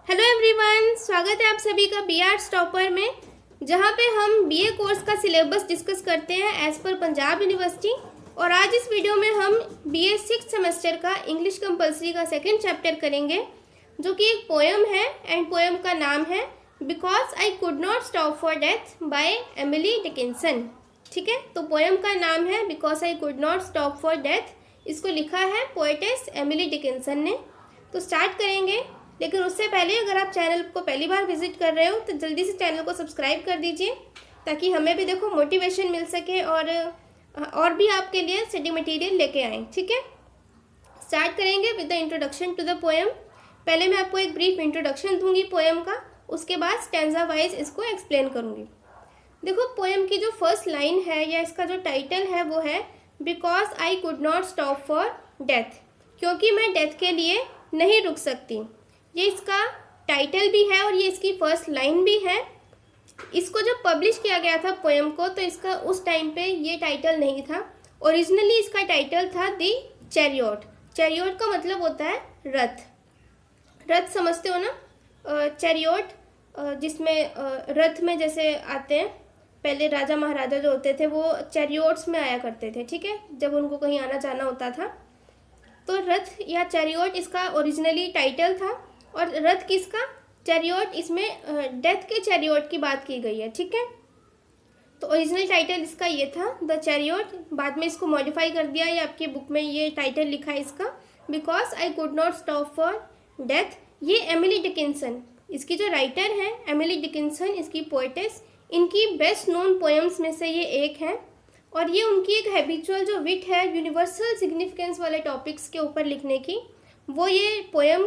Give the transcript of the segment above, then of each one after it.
Hello everyone, स्वागत है आप सभी का बी आर्ट्स टॉपर में, जहां पे हम बीए कोर्स का सिलेबस डिस्कस करते हैं एज पर पंजाब यूनिवर्सिटी। और आज इस वीडियो में हम बीए 6th सेमेस्टर का इंग्लिश कंपलसरी का सेकंड चैप्टर करेंगे, जो कि एक पोएम है एंड पोएम का नाम है because I could not stop for death by Emily Dickinson. ठीक है, तो पोएम का नाम है because I could not stop for death. इसको लिखा है पोएटेस एमिली डिकिंसन ने। तो स्टार्ट करेंगे, लेकिन उससे पहले अगर आप चैनल को पहली बार विजिट कर रहे हो तो जल्दी से चैनल को सब्सक्राइब कर दीजिए, ताकि हमें भी देखो मोटिवेशन मिल सके और भी आपके लिए स्टडी मटेरियल लेके आएँ। ठीक है, स्टार्ट करेंगे with the introduction to the poem. पहले मैं आपको एक ब्रीफ इंट्रोडक्शन दूंगी पोएम का, उसके बाद स्टैंजा वाइज इसको एक्सप्लेन करूंगी। देखो, पोएम की जो फर्स्ट लाइन है या इसका जो टाइटल है वो है because I could not stop for death, क्योंकि मैं डेथ के लिए नहीं रुक सकती। ये इसका टाइटल भी है और ये इसकी फर्स्ट लाइन भी है। इसको जब पब्लिश किया गया था पोएम को, तो इसका उस टाइम पे ये टाइटल नहीं था। ओरिजिनली इसका टाइटल था दी चैरियोट। चैरियोट का मतलब होता है रथ। रथ समझते हो ना, चैरियोट जिसमें रथ में जैसे आते हैं, पहले राजा महाराजा जो होते थे वो चैरियोट्स में आया करते थे। ठीक है, जब उनको कहीं आना जाना होता था, तो रथ या चैरियोट इसका ओरिजिनली टाइटल था। और रथ किसका? चैरियोट। इसमें डेथ के चैरियोट की बात की गई है। ठीक है, तो ओरिजिनल टाइटल इसका ये था द चैरियोट। बाद में इसको मॉडिफाई कर दिया, ये आपकी बुक में ये टाइटल लिखा है इसका because I could not stop for death. ये एमिली डिकिंसन, इसकी जो राइटर है एमिली डिकिंसन, इसकी पोएटेस, इनकी बेस्ट नोन पोएम्स में से ये एक है। और ये उनकी एक हैबिचुअल जो विट है यूनिवर्सल सिग्निफिकेंस वाले टॉपिक्स के ऊपर लिखने की, वो ये पोएम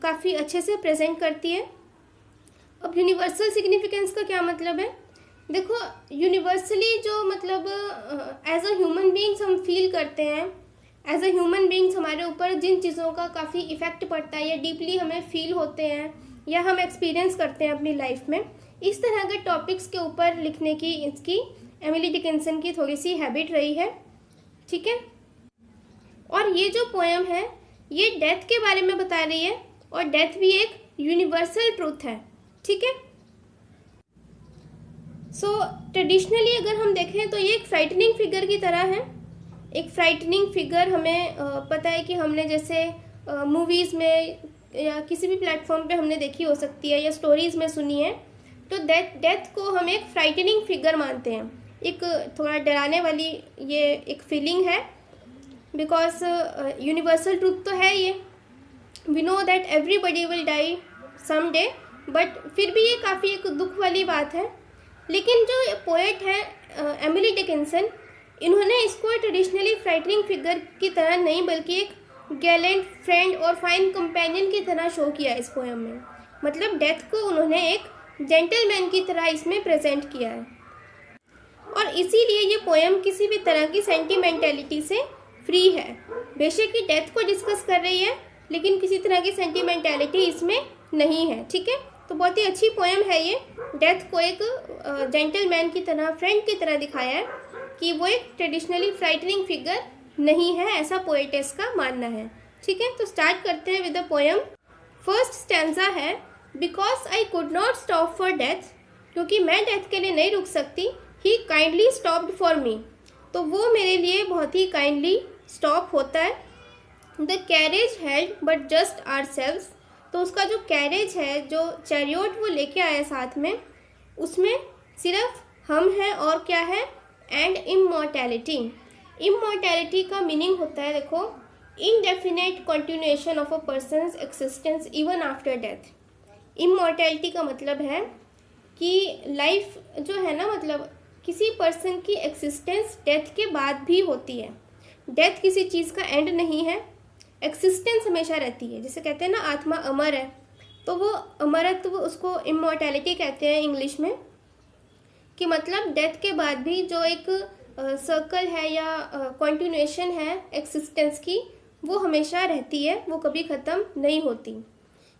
काफ़ी अच्छे से प्रेजेंट करती है। अब यूनिवर्सल सिग्निफिकेंस का क्या मतलब है? देखो, यूनिवर्सली जो मतलब एज अ ह्यूमन बीइंग्स हम फील करते हैं, एज अ ह्यूमन बीइंग्स हमारे ऊपर जिन चीज़ों का काफ़ी इफ़ेक्ट पड़ता है या डीपली हमें फील होते हैं या हम एक्सपीरियंस करते हैं अपनी लाइफ में, इस तरह के टॉपिक्स के ऊपर लिखने की इसकी एमिली डिकिंसन की थोड़ी सी हैबिट रही है। ठीक है, और ये जो पोएम है ये डेथ के बारे में बता रही है, और डेथ भी एक यूनिवर्सल ट्रूथ है। ठीक है, सो ट्रेडिशनली अगर हम देखें तो ये एक फ्राइटनिंग फिगर की तरह है। एक फ्राइटनिंग फिगर हमें पता है कि हमने जैसे मूवीज़ में या किसी भी प्लेटफॉर्म पे हमने देखी हो सकती है या स्टोरीज़ में सुनी है। तो डेथ को हम एक फ्राइटनिंग फिगर मानते हैं, एक थोड़ा डराने वाली ये एक फीलिंग है। बिकॉज यूनिवर्सल ट्रूथ तो है ये, we know that everybody will die some day, but फिर भी ये काफ़ी एक दुख वाली बात है। लेकिन जो पोएट है एमिली डिकिंसन, इन्होंने इसको ट्रेडिशनली फ्राइटनिंग फिगर की तरह नहीं बल्कि एक गैलेंट फ्रेंड और फाइन कंपेनियन की तरह शो किया इस पोएम में। मतलब डेथ को उन्होंने एक जेंटलमैन की तरह इसमें प्रेजेंट किया है। और इसीलिए ये पोएम किसी भी तरह की सेंटिमेंटलिटी से फ्री है। बेशक ही डेथ को डिस्कस कर रही है, लेकिन किसी तरह की सेंटिमेंटलिटी इसमें नहीं है। ठीक है, तो बहुत ही अच्छी पोएम है ये। डेथ को एक जेंटलमैन की तरह, फ्रेंड की तरह दिखाया है कि वो एक ट्रेडिशनली फ्राइटनिंग फिगर नहीं है, ऐसा पोएटेस का मानना है। ठीक है, तो स्टार्ट करते हैं with the poem. First stanza है because I could not stop for death, क्योंकि मैं डेथ के लिए नहीं रुक सकती। He kindly stopped for me, तो वो मेरे लिए बहुत ही काइंडली स्टॉप होता है। The carriage held but just ourselves, तो उसका जो कैरेज है, जो चैरियोट वो लेके आया साथ में, उसमें सिर्फ हम हैं और क्या है, एंड इमॉर्टैलिटी। इमॉर्टैलिटी का मीनिंग होता है, देखो, indefinite continuation of a persons existence even after death. Immortality का मतलब है कि लाइफ जो है ना, मतलब किसी पर्सन की एक्सिस्टेंस डेथ के बाद भी होती है। डेथ किसी चीज़ का एंड नहीं है, एक्सिस्टेंस हमेशा रहती है। जैसे कहते हैं ना, आत्मा अमर है, तो वो अमरत्व, उसको इमॉर्टैलिटी कहते हैं इंग्लिश में। कि मतलब डेथ के बाद भी जो एक सर्कल है या कंटिन्यूएशन है एक्सिस्टेंस की, वो हमेशा रहती है, वो कभी ख़त्म नहीं होती।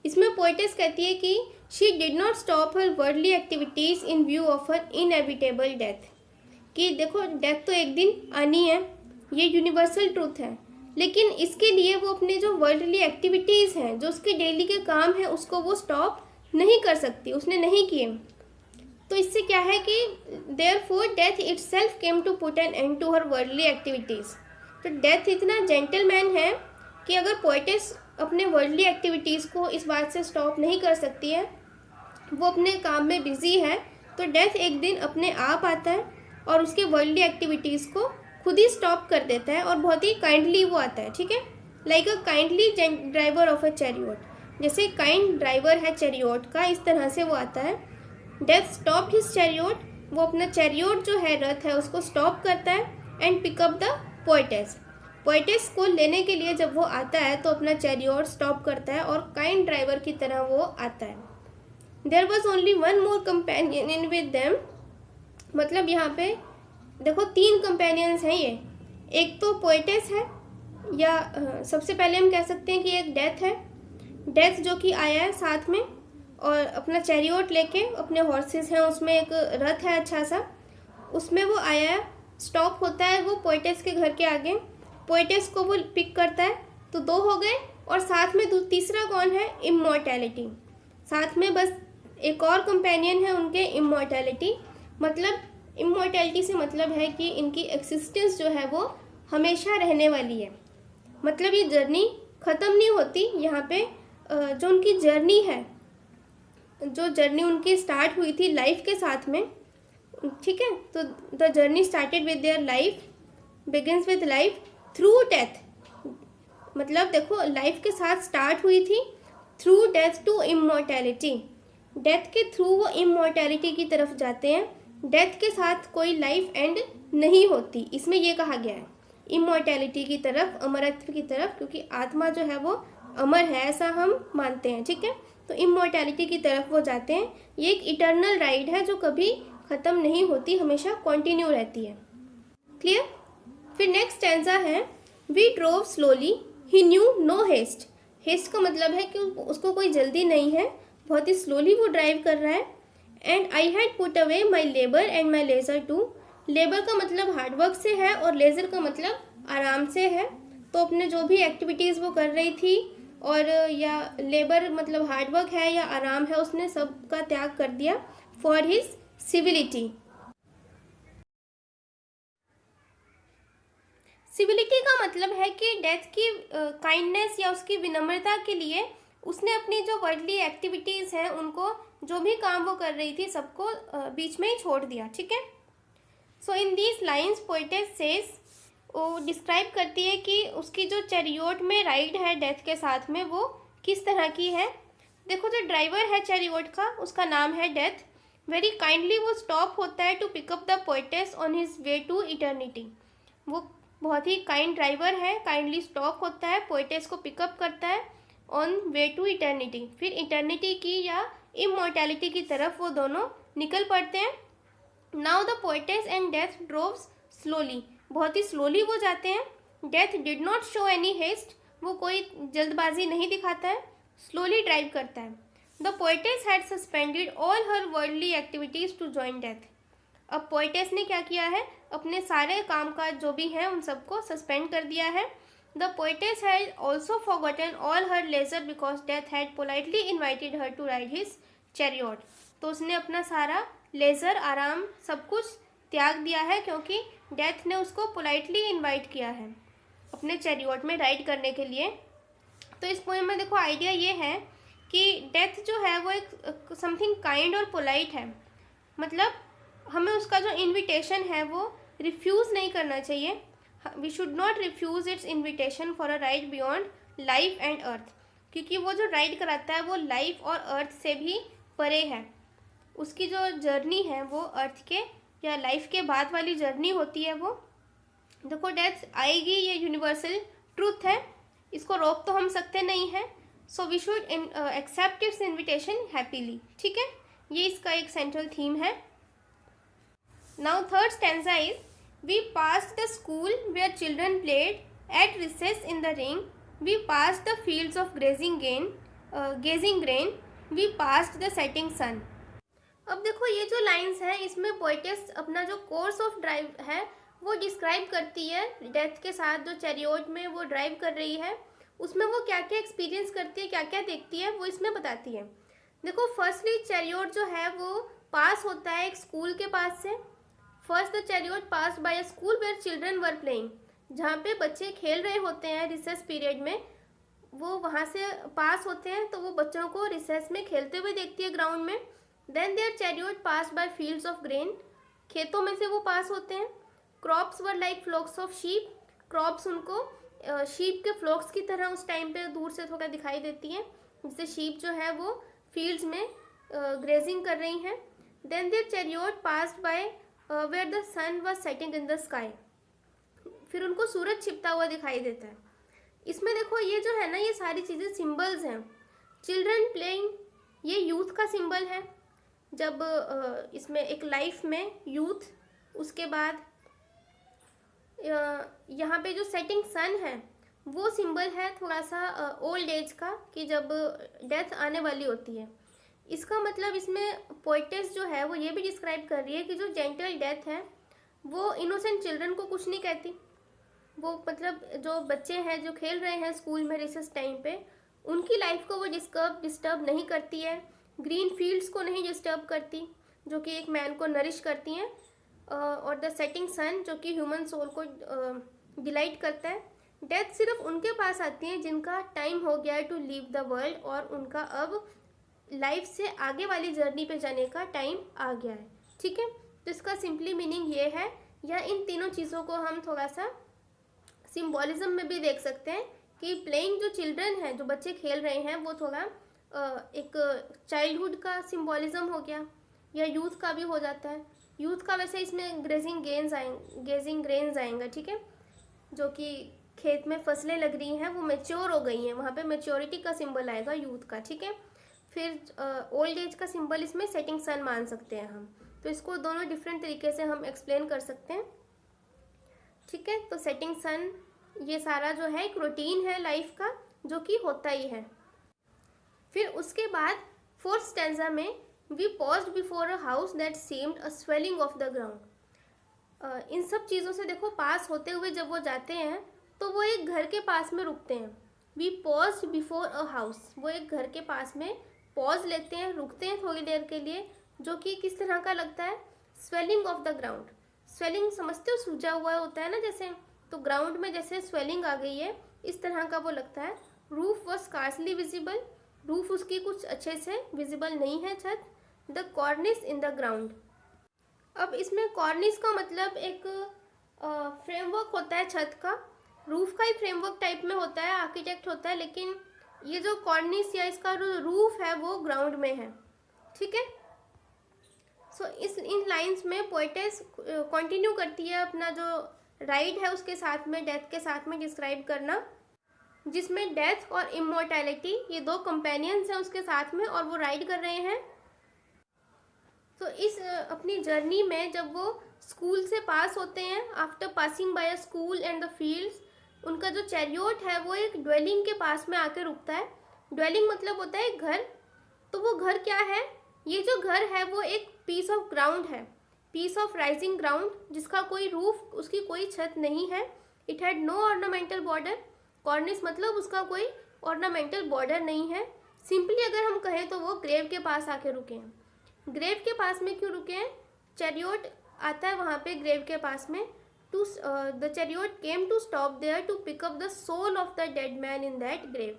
इसमें पोएटेस कहती है कि she did not stop her worldly activities in view of her inevitable death. कि देखो, डेथ तो एक दिन आनी है, ये यूनिवर्सल ट्रूथ है, लेकिन इसके लिए वो अपने जो वर्ल्डली एक्टिविटीज़ हैं, जो उसके डेली के काम हैं, उसको वो स्टॉप नहीं कर सकती, उसने नहीं किए। तो इससे क्या है कि therefore death itself came to put an end to her worldly activities. तो डेथ इतना जेंटलमैन है कि अगर पोएटिस अपने वर्ल्डली एक्टिविटीज़ को इस बात से स्टॉप नहीं कर सकती है, वो अपने काम में बिजी है, तो डेथ एक दिन अपने आप आता है और उसके वर्ल्डली एक्टिविटीज़ को खुद ही स्टॉप कर देता है और बहुत ही काइंडली वो आता है, ठीक है, like a kindly driver of a chariot. जैसे काइंड ड्राइवर है चैरियोट का, इस तरह से वो आता है। डेथ स्टॉप हिज चैरियोट, वो अपना चैरियोट जो है, रथ है, उसको स्टॉप करता है and pickup the poetess. Poetess को लेने के लिए जब वो आता है तो अपना चैरियोट स्टॉप करता है और काइंड ड्राइवर की तरह वो आता है। There was only one more companion in with them, मतलब यहाँ पे देखो 3 कंपेनियंस हैं ये। एक तो पोएटेस है, या सबसे पहले हम कह सकते हैं कि एक डेथ है। डेथ जो कि आया है साथ में और अपना चैरियोट लेके, अपने हॉर्सेस हैं, उसमें एक रथ है अच्छा सा, उसमें वो आया है, स्टॉप होता है वो पोएटेस के घर के आगे, पोएटेस को वो पिक करता है, तो 2 हो गए। और साथ में तीसरा कौन है? इमॉर्टैलिटी। साथ में बस एक और कंपेनियन है उनके, इमॉर्टैलिटी। मतलब इमॉर्टैलिटी से मतलब है कि इनकी एक्सिस्टेंस जो है वो हमेशा रहने वाली है, मतलब ये जर्नी ख़त्म नहीं होती। यहाँ पे जो उनकी जर्नी है, जो जर्नी उनकी स्टार्ट हुई थी लाइफ के साथ में, ठीक है, तो the journey started with their life, begins with life through death. मतलब देखो लाइफ के साथ स्टार्ट हुई थी, through death to immortality. Death के थ्रू वो इमॉर्टैलिटी की तरफ जाते हैं। डेथ के साथ कोई लाइफ एंड नहीं होती, इसमें ये कहा गया है, इमॉर्टैलिटी की तरफ, अमरत्व की तरफ, क्योंकि आत्मा जो है वो अमर है, ऐसा हम मानते हैं, ठीक है। तो इमॉर्टैलिटी की तरफ वो जाते हैं। ये एक इटर्नल राइड है जो कभी ख़त्म नहीं होती, हमेशा कंटिन्यू रहती है। क्लियर? फिर नेक्स्ट स्टैंजा है, we drove slowly, he knew no haste. Haste का मतलब है कि उसको कोई जल्दी नहीं है, बहुत ही स्लोली वो ड्राइव कर रहा है। And I had put away my labour and my leisure too. Labour का मतलब हार्डवर्क से है और लेजर का मतलब आराम से है। तो अपने जो भी एक्टिविटीज़ वो कर रही थी, और या लेबर मतलब हार्डवर्क है या आराम है, उसने सबका त्याग कर दिया फॉर हिज सिविलिटी। सिविलिटी का मतलब है कि डेथ की काइंडनेस या उसकी विनम्रता के लिए उसने अपनी जो वर्ल्डली एक्टिविटीज़ हैं उनको, जो भी काम वो कर रही थी, सबको बीच में ही छोड़ दिया, ठीक है। So in these lines poetess says, वो डिस्क्राइब करती है कि उसकी जो चैरियोट में राइड है डेथ के साथ में, वो किस तरह की है। देखो जो ड्राइवर है चैरियोट का, उसका नाम है डेथ। वेरी काइंडली वो स्टॉप होता है to pick up the poetess on his way to eternity. वो बहुत ही काइंड ड्राइवर है, काइंडली स्टॉप होता है, पोएटेस को पिकअप करता है ऑन वे टू इटर्निटी। फिर इटर्निटी की या इमॉर्टैलिटी की तरफ वो दोनों निकल पड़ते हैं। Now the poetess and death droves slowly, बहुत ही स्लोली वो जाते हैं। Death did not show any haste, वो कोई जल्दबाजी नहीं दिखाता है, स्लोली ड्राइव करता है। The poetess had suspended all her worldly activities to join death. अब पोएटेस ने क्या किया है, अपने सारे कामकाज जो भी हैं उन सबको सस्पेंड कर दिया है। The poetess had also forgotten all her leisure because death had politely invited her to ride his chariot. तो उसने अपना सारा लेजर, आराम, सब कुछ त्याग दिया है, क्योंकि डेथ ने उसको पोलाइटली इनवाइट किया है अपने चैरियोट में राइड करने के लिए। तो इस पोएम में देखो आइडिया ये है कि डेथ जो है वो एक समथिंग काइंड और पोलाइट है, मतलब हमें उसका जो इन्विटेशन है वो रिफ्यूज़ नहीं करना चाहिए। We should not refuse its invitation for a ride beyond life and earth, क्योंकि वो जो राइड कराता है वो लाइफ और अर्थ से भी परे है। उसकी जो जर्नी है वो अर्थ के या लाइफ के बाद वाली जर्नी होती है। वो देखो डेथ आएगी, ये यूनिवर्सल ट्रूथ है, इसको रोक तो हम सकते नहीं हैं। So we should accept its invitation happily, ठीक है। ये इसका एक सेंट्रल थीम है। Now third stanza is, we passed the school where children played at recess in the ring, we passed the fields of gazing grain, we passed the setting sun. अब देखो ये जो लाइंस हैं, इसमें poetess अपना जो course of drive है वो डिस्क्राइब करती है। डेथ के साथ जो चैरियोट में वो ड्राइव कर रही है, उसमें वो क्या क्या एक्सपीरियंस करती है, क्या क्या देखती है, वो इसमें बताती है। देखो फर्स्टली चैरियोट जो है वो पास होता है एक स्कूल के पास से। First the chariot pass by a school where children were playing, जहाँ पे बच्चे खेल रहे होते हैं रिसेस पीरियड में, वो वहाँ से पास होते हैं, तो वो बच्चों को रिसेस में खेलते हुए देखती है ग्राउंड में। Then their chariot pass by fields of grain, खेतों में से वो पास होते हैं। Crops were like flocks of sheep, crops उनको शीप के फ्लॉक्स की तरह उस टाइम पे दूर से थोड़ा दिखाई देती है, जिससे शीप जो है वो फील्ड्स में ग्रेजिंग कर रही हैं। Then their chariot passed by where the sun was setting in the sky, फिर उनको सूरज छिपता हुआ दिखाई देता है। इसमें देखो ये जो है ना, ये सारी चीज़ें सिंबल्स हैं। चिल्ड्रन प्लेइंग, ये यूथ का सिंबल है, जब इसमें एक लाइफ में यूथ, उसके बाद यहाँ पे जो सेटिंग सन है वो सिंबल है थोड़ा सा ओल्ड एज का, कि जब डेथ आने वाली होती है। इसका मतलब इसमें पोइटेस जो है वो ये भी डिस्क्राइब कर रही है कि जो जेंटल डेथ है वो इनोसेंट चिल्ड्रन को कुछ नहीं कहती। वो मतलब जो बच्चे हैं जो खेल रहे हैं स्कूल में रिसेस टाइम पे, उनकी लाइफ को वो डिस्टर्ब नहीं करती है। ग्रीन फील्ड्स को नहीं डिस्टर्ब करती, जो कि एक मैन को नरिश करती हैं। और द सेटिंग सन, जो कि ह्यूमन सोल को डिलाइट करता है। डेथ सिर्फ उनके पास आती है जिनका टाइम हो गया है टू लीव द वर्ल्ड, और उनका अब लाइफ से आगे वाली जर्नी पे जाने का टाइम आ गया है। ठीक है, तो इसका सिंपली मीनिंग ये है, या इन तीनों चीज़ों को हम थोड़ा सा सिम्बॉलिज्म में भी देख सकते हैं कि प्लेइंग जो चिल्ड्रन है, जो बच्चे खेल रहे हैं, वो थोड़ा एक चाइल्डहुड का सिम्बॉलिज्म हो गया, या यूथ का भी हो जाता है। यूथ का वैसे इसमें ग्रेजिंग ग्रेन्स आएंगे, ठीक है, जो कि खेत में फसलें लग रही हैं वो मेच्योर हो गई हैं, वहाँ पे मेच्योरिटी का सिंबल आएगा यूथ का। ठीक है, फिर ओल्ड एज का सिंबल इसमें सेटिंग सन मान सकते हैं हम। तो इसको दोनों डिफरेंट तरीके से हम एक्सप्लेन कर सकते हैं। ठीक है, तो सेटिंग सन ये सारा जो है एक रूटीन है लाइफ का, जो कि होता ही है। फिर उसके बाद फोर्थ स्टैंजा में we paused before a house that seemed a swelling of the ground. इन सब चीज़ों से देखो पास होते हुए जब वो जाते हैं तो वो एक घर के पास में रुकते हैं। We paused before a house, वो एक घर के पास में पॉज लेते हैं, रुकते हैं थोड़ी देर के लिए, जो कि किस तरह का लगता है, swelling of the ground. Swelling समझते हो, सूजा हुआ होता है ना जैसे, तो ग्राउंड में जैसे स्वेलिंग आ गई है इस तरह का वो लगता है। Roof was scarcely visible, roof उसकी कुछ अच्छे से विजिबल नहीं है, छत। द कॉर्निस इन द ग्राउंड, अब इसमें कॉर्निस का मतलब एक फ्रेमवर्क होता है छत का, रूफ का ही फ्रेमवर्क टाइप में होता है, आर्किटेक्ट होता है, लेकिन ये जो कॉर्निस या इसका जो रूफ है वो ग्राउंड में है। ठीक है, सो इन लाइंस में पोएटेस कंटिन्यू करती है अपना जो राइड है उसके साथ में, डेथ के साथ में डिस्क्राइब करना, जिसमें डेथ और इमॉर्टैलिटी ये दो कंपेनियंस हैं उसके साथ में, और वो राइड कर रहे हैं। तो इस अपनी जर्नी में जब वो स्कूल से पास होते हैं, after passing by a school and the fields, उनका जो चैरियोट है वो एक ड्वेलिंग के पास में आके रुकता है। ड्वेलिंग मतलब होता है घर, तो वो घर क्या है, ये जो घर है वो एक पीस ऑफ ग्राउंड है, पीस ऑफ राइजिंग ग्राउंड, जिसका कोई रूफ, उसकी कोई छत नहीं है। It had no ornamental border, cornice मतलब उसका कोई ऑर्नामेंटल बॉर्डर नहीं है। सिंपली अगर हम कहें तो वो ग्रेव के पास आके रुके हैं। ग्रेव के पास में क्यों रुके हैं, चैरियोट आता है वहाँ पे ग्रेव के पास में, to the chariot came to stop there to pick up the soul of the dead man in that grave,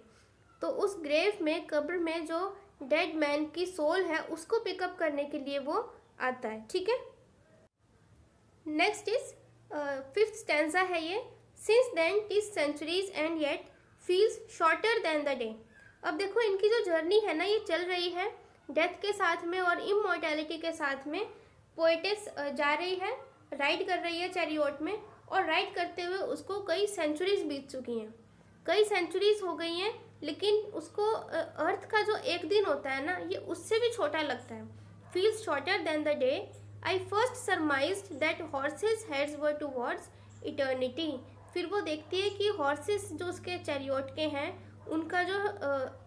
तो उस ग्रेव में, कब्र में जो डेड मैन की सोल है उसको पिकअप करने के लिए वो आता है। ठीक है, नेक्स्ट इज फिफ्थ स्टैंजा है ये, since then TISS centuries and yet feels shorter than the day. अब देखो इनकी जो जर्नी है ना ये चल रही है डेथ के साथ में और इमॉर्टैलिटी के साथ में। पोएटेस जा रही है, राइड कर रही है चैरियोट में, और राइड करते हुए उसको कई सेंचुरीज बीत चुकी हैं, कई सेंचुरीज हो गई हैं, लेकिन उसको अर्थ का जो एक दिन होता है ना ये उससे भी छोटा लगता है। Feels shorter than the day, I first surmised that horses heads were towards eternity. फिर वो देखती है कि हॉर्सेस जो उसके चैरियोट के हैं उनका जो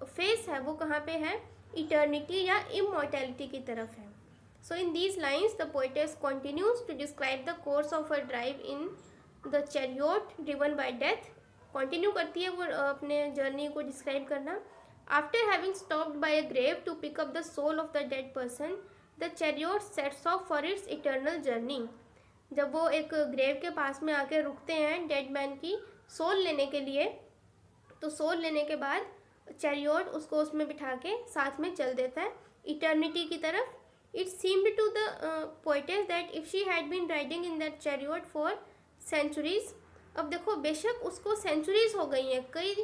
फेस है वो कहाँ पे है, इटर्निटी या इमॉर्टैलिटी की तरफ है। So in these lines the poetess continues to describe the course of a drive in the chariot driven by death. Continue करती है वो अपने जर्नी को डिस्क्राइब करना। After having stopped by a grave to pick up the soul of the dead person, the chariot sets off for its eternal journey. जब वो एक grave के पास में आके रुकते हैं डेड मैन की सोल लेने के लिए, तो सोल लेने के बाद चैरियट उसको उसमें बिठा के साथ में चल देता है इटर्निटी की तरफ। It seemed to the poetess that if she had been riding in that chariot for centuries. अब देखो बेशक उसको सेंचुरीज हो गई हैं, कई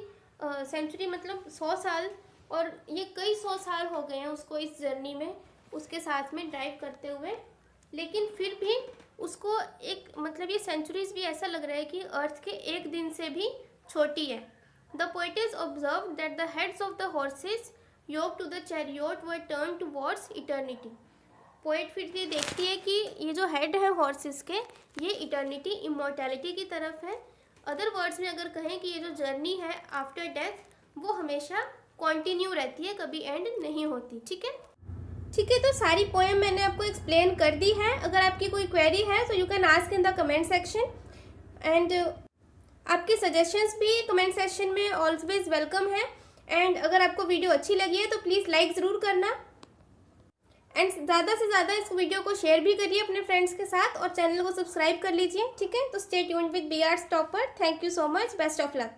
सेंचुरी मतलब 100 साल, और ये कई 100 साल हो गए हैं उसको इस जर्नी में उसके साथ में ड्राइव करते हुए, लेकिन फिर भी उसको एक मतलब ये सेंचुरीज भी ऐसा लग रहा है कि अर्थ के एक दिन से भी छोटी है। The poetess observe that the heads of the horses yoke to the chariot were turn towards eternity. Poet फिर ये देखती है कि ये जो हेड है हॉर्सेस के, ये इटर्निटी इमॉर्टैलिटी की तरफ है। अदर वर्ड्स में अगर कहें कि ये जो जर्नी है आफ्टर डेथ वो हमेशा कॉन्टिन्यू रहती है, कभी एंड नहीं होती। ठीक है, तो सारी पोएम मैंने आपको एक्सप्लेन कर दी है। अगर आपकी कोई क्वेरी है तो you can ask in the comment section, and आपके सजेशंस भी कमेंट सेक्शन में ऑलवेज वेलकम है। एंड अगर आपको वीडियो अच्छी लगी है तो प्लीज़ लाइक ज़रूर करना, एंड ज़्यादा से ज़्यादा इस वीडियो को शेयर भी करिए अपने फ्रेंड्स के साथ, और चैनल को सब्सक्राइब कर लीजिए। ठीक है, तो stay tuned with BR's topper. Thank you so much, best of luck.